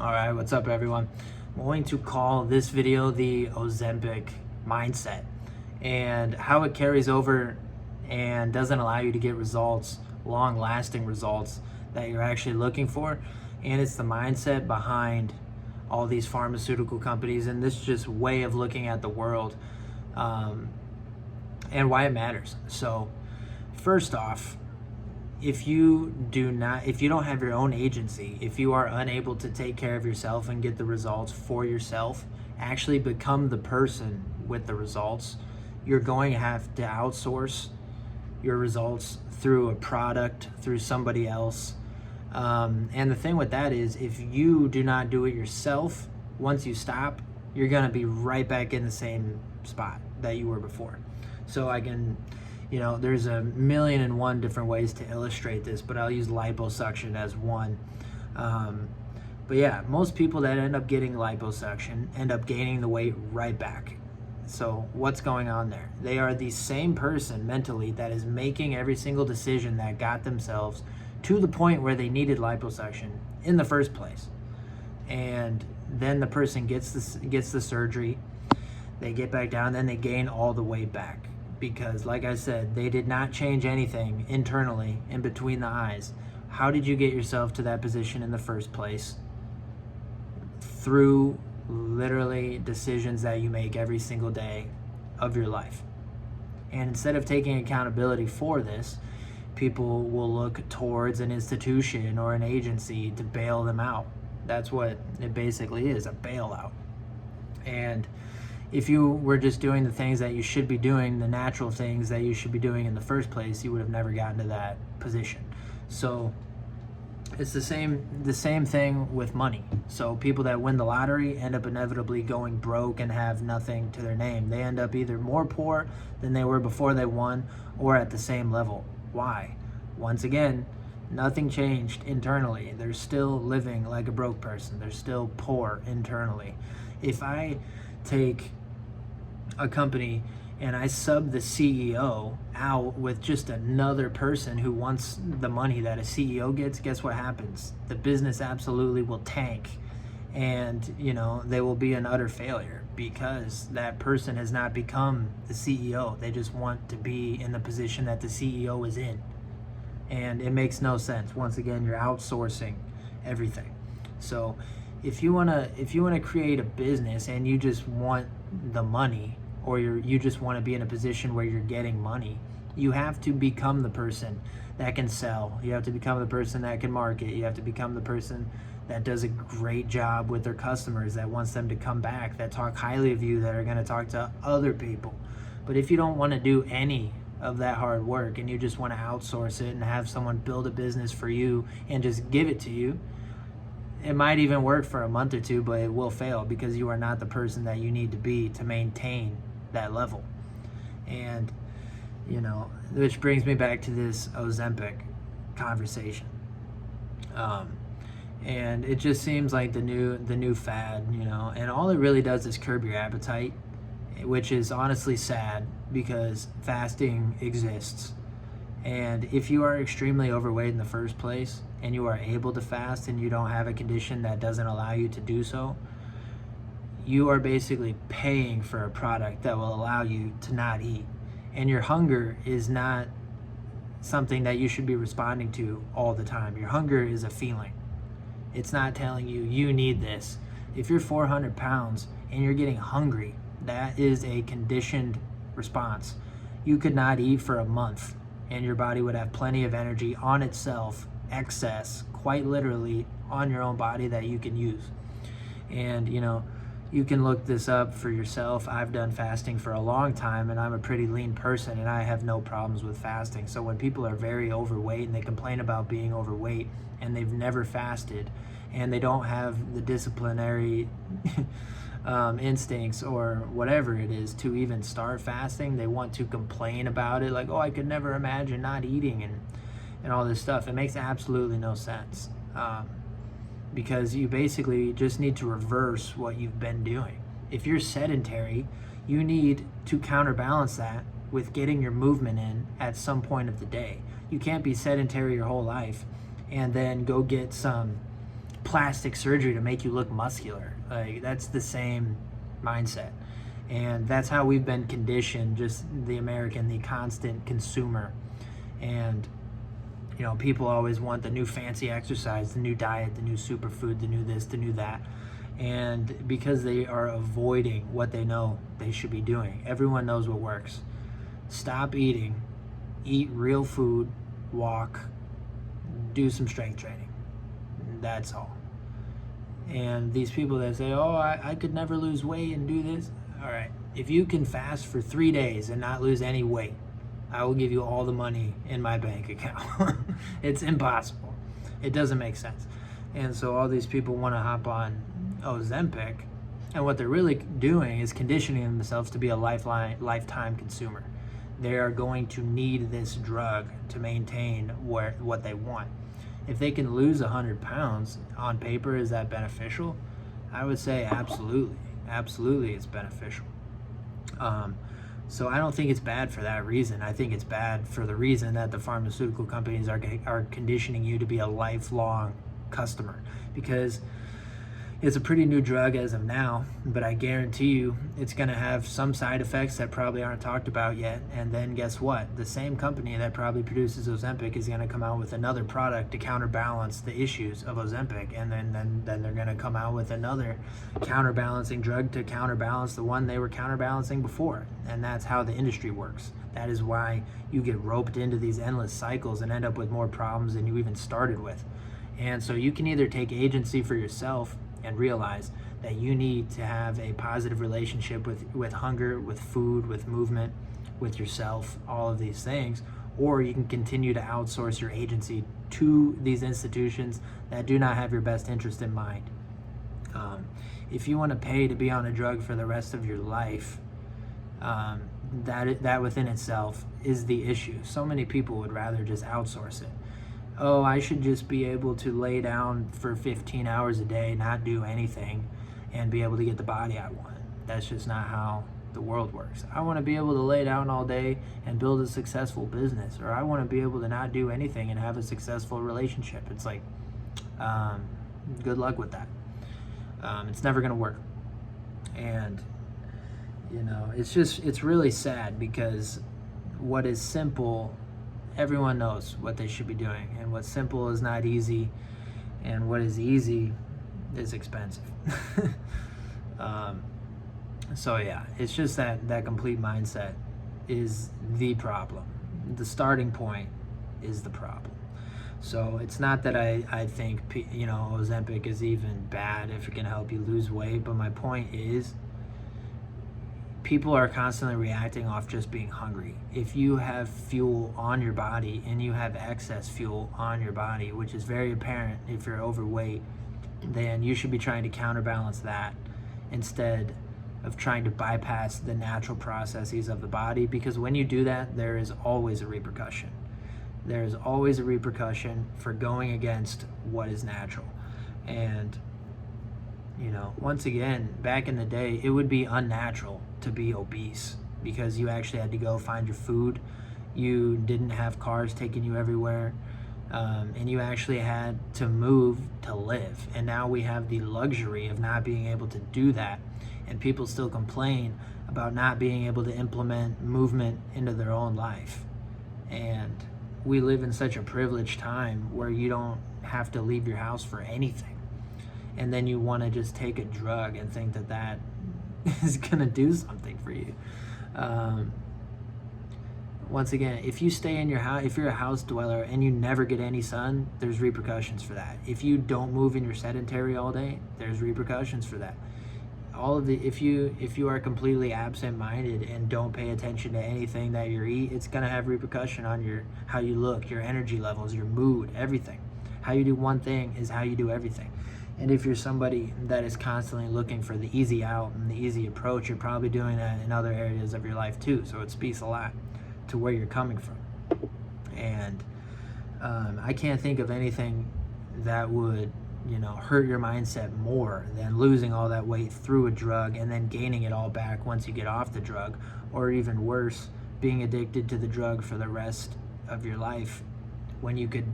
All right, what's up everyone? I'm going to call this video the OZEMP mindset and how it carries over and doesn't allow you to get results, long-lasting results that you're actually looking for. And it's the mindset behind all these pharmaceutical companies and this just way of looking at the world, and why it matters. So first off, if you don't have your own agency, if you are unable to take care of yourself and get the results for yourself, actually become the person with the results, you're going to have to outsource your results through a product, through somebody else. And the thing with that is, if you do not do it yourself, once you stop, you're going to be right back in the same spot that you were before. So there's a million and one different ways to illustrate this, but I'll use liposuction as one. But yeah, most people that end up getting liposuction end up gaining the weight right back. So what's going on there? They are the same person mentally that is making every single decision that got themselves to the point where they needed liposuction in the first place. And then the person gets the surgery, they get back down, then they gain all the weight back. Because like I said, they did not change anything internally in between the eyes. How did you get yourself to that position in the first place? Through literally decisions that you make every single day of your life. And instead of taking accountability for this, people will look towards an institution or an agency to bail them out. That's what it basically is, a bailout. And if you were just doing the things that you should be doing, the natural things that you should be doing in the first place, you would have never gotten to that position. So it's the same thing with money. So people that win the lottery end up inevitably going broke and have nothing to their name. They end up either more poor than they were before they won, or at the same level. Why? Once again, nothing changed internally. They're still living like a broke person. They're still poor internally. If I take a company and I sub the CEO out with just another person who wants the money that a CEO gets, guess what happens? The business absolutely will tank, and they will be an utter failure because that person has not become the CEO. They just want to be in the position that the CEO is in, and it makes no sense. Once again, you're outsourcing everything. So if you want to create a business and you just want the money, or you just want to be in a position where you're getting money, you have to become the person that can sell. You have to become the person that can market. You have to become the person that does a great job with their customers, that wants them to come back, that talk highly of you, that are going to talk to other people. But if you don't want to do any of that hard work and you just want to outsource it and have someone build a business for you and just give it to you, it might even work for a month or two, but it will fail because you are not the person that you need to be to maintain that level. And which brings me back to this Ozempic conversation. And it just seems like the new fad, and all it really does is curb your appetite, which is honestly sad because fasting exists. And if you are extremely overweight in the first place and you are able to fast and you don't have a condition that doesn't allow you to do so, you are basically paying for a product that will allow you to not eat. And your hunger is not something that you should be responding to all the time. Your hunger is a feeling. It's not telling you, you need this. If you're 400 pounds and you're getting hungry, that is a conditioned response. You could not eat for a month and your body would have plenty of energy on itself, excess, quite literally on your own body that you can use. And you can look this up for yourself. I've done fasting for a long time and I'm a pretty lean person and I have no problems with fasting. So when people are very overweight and they complain about being overweight and they've never fasted and they don't have the disciplinary instincts or whatever it is to even start fasting, they want to complain about it like, oh, I could never imagine not eating and all this stuff. It makes absolutely no sense. Because you basically just need to reverse what you've been doing. If you're sedentary, you need to counterbalance that with getting your movement in at some point of the day. You can't be sedentary your whole life and then go get some plastic surgery to make you look muscular. Like, that's the same mindset. And that's how we've been conditioned, just the American, the constant consumer. And, you know, people always want the new fancy exercise, the new diet, the new superfood, the new this, the new that. And because they are avoiding what they know they should be doing. Everyone knows what works. Stop eating, eat real food, walk, do some strength training. That's all. And these people that say, oh, I could never lose weight and do this. All right, if you can fast for 3 days and not lose any weight, I will give you all the money in my bank account. It's impossible. It doesn't make sense. And so all these people want to hop on OZEMP, and what they're really doing is conditioning themselves to be a lifetime consumer. They are going to need this drug to maintain what they want. If they can lose 100 pounds on paper, is that beneficial? I would say absolutely. Absolutely, it's beneficial. So I don't think it's bad for that reason. I think it's bad for the reason that the pharmaceutical companies are conditioning you to be a lifelong customer, because it's a pretty new drug as of now, but I guarantee you it's going to have some side effects that probably aren't talked about yet. And then guess what? The same company that probably produces Ozempic is going to come out with another product to counterbalance the issues of Ozempic, and then they're going to come out with another counterbalancing drug to counterbalance the one they were counterbalancing before. And that's how the industry works. That is why you get roped into these endless cycles and end up with more problems than you even started with. And so you can either take agency for yourself and realize that you need to have a positive relationship with hunger, with food, with movement, with yourself, all of these things, or you can continue to outsource your agency to these institutions that do not have your best interest in mind. If you want to pay to be on a drug for the rest of your life, that within itself is the issue. So many people would rather just outsource it. Oh, I should just be able to lay down for 15 hours a day, not do anything, and be able to get the body I want. That's just not how the world works. I want to be able to lay down all day and build a successful business, or I want to be able to not do anything and have a successful relationship. It's like, good luck with that. It's never going to work. And, you know, it's really sad, because what is simple, everyone knows what they should be doing, and what's simple is not easy, and what is easy is expensive. So yeah, it's just that complete mindset is the problem. The starting point is the problem. So it's not that I think, you know, Ozempic is even bad if it can help you lose weight, but my point is, people are constantly reacting off just being hungry. If you have fuel on your body and you have excess fuel on your body, which is very apparent if you're overweight, then you should be trying to counterbalance that instead of trying to bypass the natural processes of the body, because when you do that, there is always a repercussion. There is always a repercussion for going against what is natural. And, you know, once again, back in the day, it would be unnatural to be obese, because you actually had to go find your food. You didn't have cars taking you everywhere, and you actually had to move to live. And now we have the luxury of not being able to do that, and people still complain about not being able to implement movement into their own life. And we live in such a privileged time where you don't have to leave your house for anything, and then you want to just take a drug and think that is gonna do something for you. Once again, if you stay in your house, if you're a house dweller and you never get any sun, there's repercussions for that. If you don't move and you're sedentary all day, there's repercussions for that. If you are completely absent-minded and don't pay attention to anything that you eat, it's gonna have repercussion on how you look, your energy levels, your mood, everything. How you do one thing is how you do everything. And if you're somebody that is constantly looking for the easy out and the easy approach, you're probably doing that in other areas of your life too. So it speaks a lot to where you're coming from. And I can't think of anything that would, you know, hurt your mindset more than losing all that weight through a drug and then gaining it all back once you get off the drug, or even worse, being addicted to the drug for the rest of your life when you could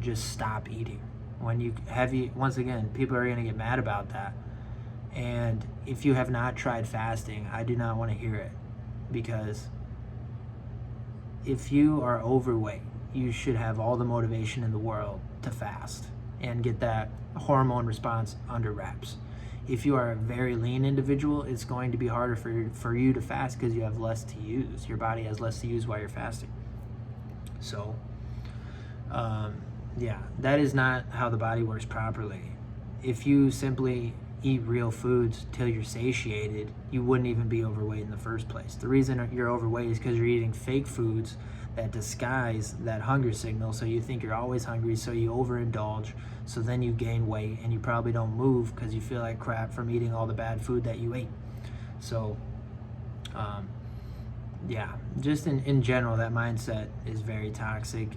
just stop eating. When you once again, people are going to get mad about that. And if you have not tried fasting, I do not want to hear it, because if you are overweight, you should have all the motivation in the world to fast and get that hormone response under wraps. If you are a very lean individual, it's going to be harder for you to fast because you have less to use. Your body has less to use while you're fasting. So, yeah, that is not how the body works properly. If you simply eat real foods till you're satiated, you wouldn't even be overweight in the first place. The reason you're overweight is because you're eating fake foods that disguise that hunger signal, so you think you're always hungry, so you overindulge, so then you gain weight and you probably don't move because you feel like crap from eating all the bad food that you ate. So yeah, just in general, that mindset is very toxic,